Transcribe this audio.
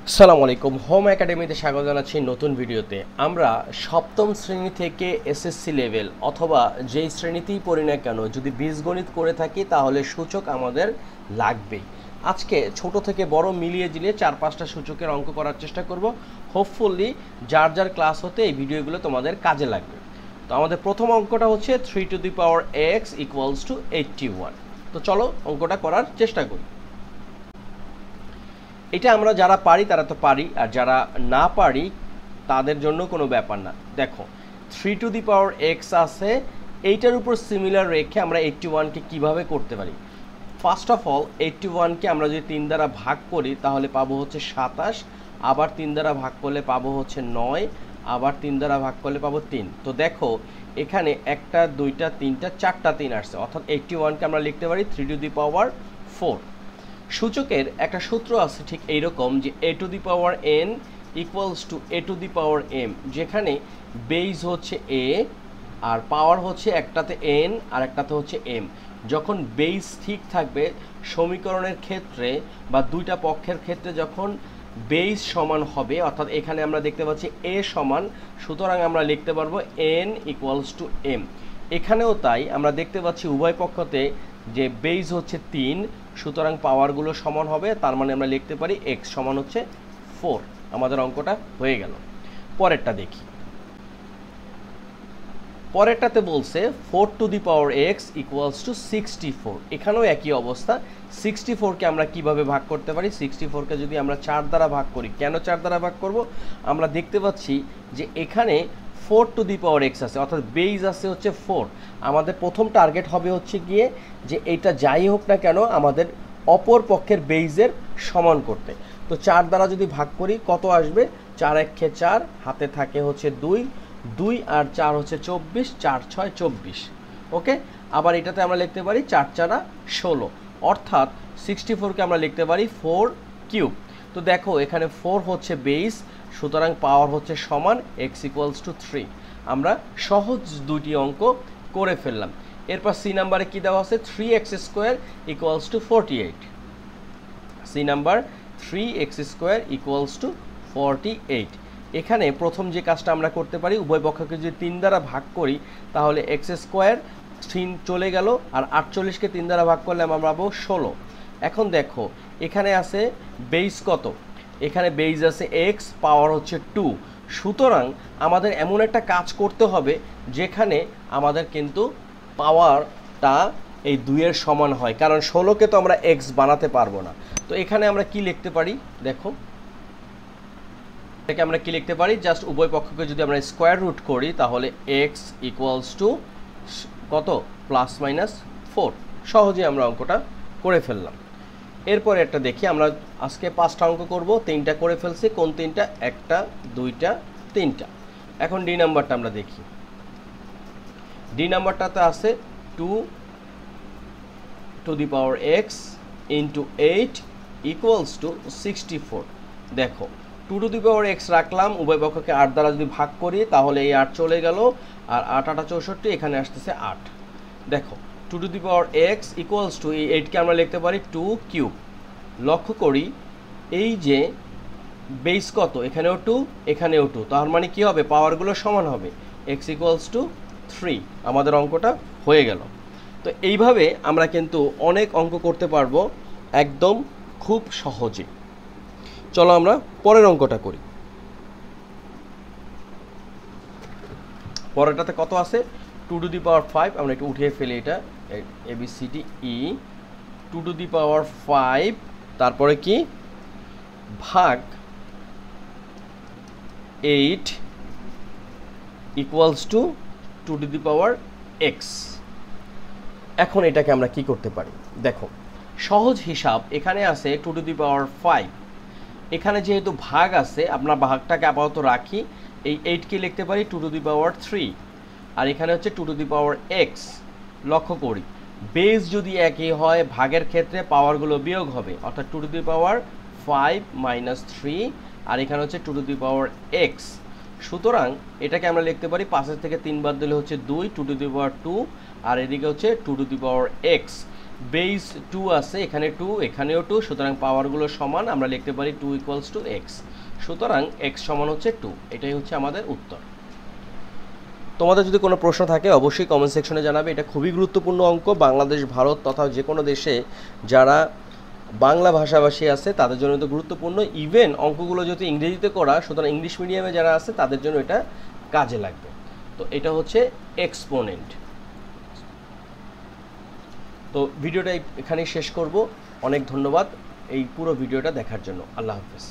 আসসালামু আলাইকুম, হোম একাডেমিতে স্বাগত জানাচ্ছি নতুন ভিডিওতে। আমরা সপ্তম শ্রেণী থেকে এসএসসি লেভেল অথবা যেই শ্রেণীতেই পড়ি না কেন, যদি বীজগণিত করে থাকি তাহলে সূচক আমাদের লাগবেই। আজকে ছোট থেকে বড় মিলিয়ে জিলিয়ে 4-5টা সূচকের অঙ্ক করার চেষ্টা করব। হোপফুলি যার যার ক্লাস হতে এই ভিডিওগুলো তোমাদের কাজে লাগবে। তো আমাদের প্রথম অঙ্কটা হচ্ছে 3 to the power x equals to 81। তো চলো অঙ্কটা করার চেষ্টা করি। এটা আমরা যারা পারি তারা তো পারি, আর যারা না পারি তাদের জন্য কোনো ব্যাপার না। দেখো 3 টু দি পাওয়ার এক্স আছে, এইটার উপর সিমিলার রেখে আমরা 81কে কীভাবে করতে পারি। ফার্স্ট অফ অল 81কে আমরা যদি 3 দ্বারা ভাগ করি তাহলে পাবো হচ্ছে 27, আবার 3 দ্বারা ভাগ করলে পাবো হচ্ছে 9, আবার 3 দ্বারা ভাগ করলে পাবো 3। তো দেখো এখানে একটা দুইটা তিনটা চারটা 3 আসছে, অর্থাৎ 81কে আমরা লিখতে পারি 3 টু দি পাওয়ার 4। সূচকের একটা সূত্র আছে ঠিক এইরকম, যে a to the power n equals to a to the power m, যেখানে বেস হচ্ছে a আর পাওয়ার হচ্ছে একটাতে n আর একটাতে হচ্ছে m। যখন বেস ঠিক থাকবে সমীকরণের ক্ষেত্রে বা দুইটা পক্ষের ক্ষেত্রে যখন বেস সমান হবে, অর্থাৎ এখানে আমরা দেখতে পাচ্ছি a সমান, সুতরাং আমরা লিখতে পারবো n ইকুয়ালস টু m। এখানেও তাই আমরা দেখতে পাচ্ছি উভয় পক্ষতে যে বেস হচ্ছে 3, সুতরাং পাওয়ারগুলো সমান হবে, তার মানে আমরা লিখতে পারি x সমান হচ্ছে 4। আমাদের অঙ্কটা হয়ে গেল। পরেরটা দেখি। পরেরটাতে বলছে 4 to the power x equals to 64। এখানেও একই অবস্থা। 64কে আমরা কিভাবে ভাগ করতে পারি? 64কে যদি আমরা 4 দ্বারা ভাগ করি, কেন 4 দ্বারা ভাগ করব? আমরা দেখতে পাচ্ছি যে এখানে 4 টু দি পাওয়ার x আছে, অর্থাৎ বেস আছে হচ্ছে 4। আমাদের প্রথম টার্গেট হবে হচ্ছে গিয়ে যে এটা যাই হোক না কেন আমাদের অপর পক্ষের বেইজের সমান করতে। তো 4 দ্বারা যদি ভাগ করি কত আসবে? 4 একে 4, হাতে থাকে হচ্ছে 2, 2 আর 4 হচ্ছে 24, 4 6 24। ওকে, আবার এটাতে আমরা লিখতে পারি 4 4 16, অর্থাৎ 64কে আমরা লিখতে পারি 4 কিউব। তো দেখো এখানে 4 হচ্ছে বেস, সুতরাং পাওয়ার হচ্ছে সমান x ইকুয়ালস টু 3। আমরা সহজ দুটি অঙ্ক করে ফেললাম। এরপর সি নাম্বারে কি দেওয়া আছে? 3x square equals to 48। C number 3x square equals to 48। এখানে প্রথম যে কাজটা আমরা করতে পারি, উভয় পক্ষকে যদি 3 দ্বারা ভাগ করি তাহলে এক্স স্কোয়ার 3 চলে গেল, আর 48কে 3 দ্বারা ভাগ করলে আমরা পাবো 16। এখন দেখো এখানে আছে বেস কত? এখানে বেস আছে x, পাওয়ার হচ্ছে 2। সুতরাং আমাদের এমন একটা কাজ করতে হবে যেখানে আমাদের কিন্তু পাওয়ারটা এই 2-এর সমান হয়, কারণ 16কে তো আমরা x বানাতে পারবো না। তো এখানে আমরা কি লিখতে পারি? দেখো এটাকে আমরা কি লিখতে পারি? জাস্ট উভয় পক্ষকে যদি আমরা স্কোয়ার রুট করি তাহলে x ইকুয়ালস টু কত? Plus minus 4। সহজে আমরা অঙ্কটা করে ফেললাম। এরপরে একটা দেখি, আমরা আজকে 5টা অঙ্ক করব, 3টা করে ফেলছি। কোন 3টা? 1টা 2টা 3টা। এখন ডি নাম্বারটা আমরা দেখি। ডি নাম্বারটাতে আছে 2 to the power x into 8 equals to 64। দেখো 2 টু দি পাওয়ার x রাখলাম, উভয় পক্ষকে 8 দ্বারা যদি ভাগ করি তাহলে এই 8 চলে গেল, আর 8 8 64, এখানে আসতেছে 8। দেখো 2 to the power x equals to এই 8কে আমরা লিখতে পারি 2 কিউব। লক্ষ্য করি এই যে বেস কত? এখানেও 2, এখানেও 2, তার মানে কি হবে? পাওয়ারগুলো সমান হবে, x ইকুয়ালস টু 3। আমাদের অঙ্কটা হয়ে গেল। তো এইভাবে আমরা কিন্তু অনেক অঙ্ক করতে পারবো একদম খুব সহজে। চলো আমরা পরের অঙ্কটা করি। পরেরটাতে কত আছে? 2 টু দি পাওয়ার 5। আমরা একটু উঠিয়ে ফেলি, এটা ABCD E 2 টু দি পাওয়ার 5, তারপরে কি ভাগ 8 equals to 2 to the power x। এখন এটাকে আমরা কি করতে পারি? দেখো সহজ হিসাব, এখানে আছে 2 টু দি পাওয়ার 5, এখানে যেহেতু ভাগ আছে আমরা ভাগটাকে আপাতত রাখি, এই 8কে লিখতে পারি 2 টু দি পাওয়ার 3, আর এখানে হচ্ছে 2 টু দি পাওয়ার x। লক্ষ্য করি বেস যদি একই হয় ভাগের ক্ষেত্রে পাওয়ারগুলো বিয়োগ হবে, অর্থাৎ 2 টু দি পাওয়ার 5 মাইনাস 3, আর এখানে হচ্ছে 2 টু দি পাওয়ার x। সুতরাং এটাকে আমরা লিখতে পারি 5 থেকে 3 বাদ দিলে হচ্ছে 2, 2 টু দি পাওয়ার 2, আর এদিকে হচ্ছে 2 to the power x। Base 2 আছে, এখানে 2, এখানেও 2, সুতরাং পাওয়ারগুলো সমান, আমরা লিখতে পারি 2 ইকুয়ালস টু এক্স। সুতরাং এক্স সমান হচ্ছে 2, এটাই হচ্ছে আমাদের উত্তর। তোমাদের যদি কোনো প্রশ্ন থাকে অবশ্যই কমেন্ট সেকশনে জানাবে। এটা খুবই গুরুত্বপূর্ণ অঙ্ক, বাংলাদেশ, ভারত তথা যে কোনো দেশে যারা বাংলা ভাষাভাষী আছে তাদের জন্য তো গুরুত্বপূর্ণ। ইভেন অঙ্কগুলো যদি ইংরেজিতে করা, সুতরাং ইংলিশ মিডিয়ামে যারা আছে তাদের জন্য এটা কাজে লাগবে। তো এটা হচ্ছে এক্সপোনেন্ট। তো ভিডিওটা এখানেই শেষ করব। অনেক ধন্যবাদ এই পুরো ভিডিওটা দেখার জন্য। আল্লাহ হাফেজ।